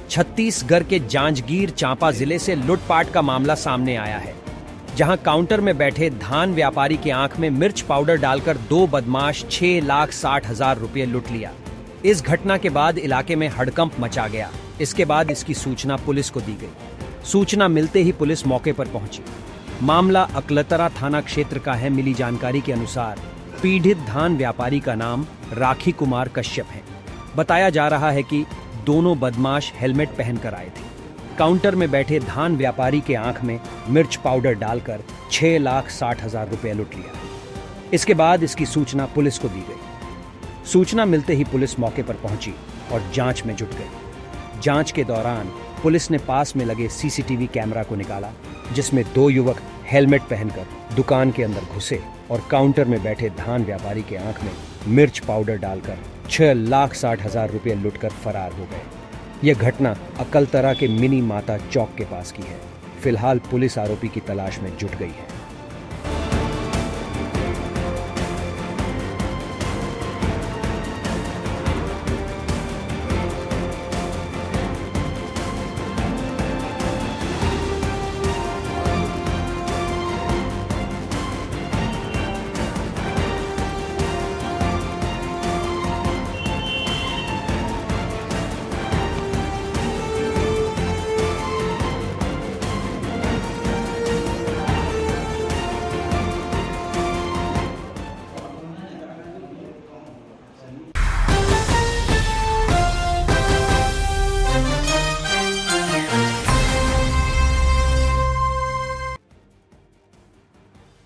छत्तीसगढ़ के जांजगीर चांपा जिले से लूटपाट का मामला सामने आया है, जहां काउंटर में बैठे धान व्यापारी की आंख में मिर्च पाउडर डालकर दो बदमाश 6,60,000 रुपये लूट लिया। इस घटना के बाद इलाके में हड़कंप मचा गया। इसके बाद इसकी सूचना पुलिस को दी गई। सूचना मिलते ही पुलिस मौके पर पहुंची। मामला अकलतरा थाना क्षेत्र का है। मिली जानकारी के अनुसार पीड़ित धान व्यापारी का नाम राखी कुमार कश्यप है। बताया जा रहा है कि दोनों बदमाश हेलमेट पहनकर आए थे। काउंटर में बैठे धान व्यापारी के आंख में मिर्च पाउडर डालकर 6,60,000 रुपये लूट लिया। इसके बाद इसकी सूचना पुलिस को दी गई। सूचना मिलते ही पुलिस मौके पर पहुंची और जांच में जुट गई। जांच के दौरान पुलिस ने पास में लगे सीसीटीवी कैमरा को निकाला, जिसमें दो युवक हेलमेट पहनकर दुकान के अंदर घुसे और काउंटर में बैठे धान व्यापारी के आंख में मिर्च पाउडर डालकर 6,60,000 रुपये लूटकर फरार हो गए। यह घटना अकलतरा के मिनी माता चौक के पास की है। फिलहाल पुलिस आरोपी की तलाश में जुट गई है।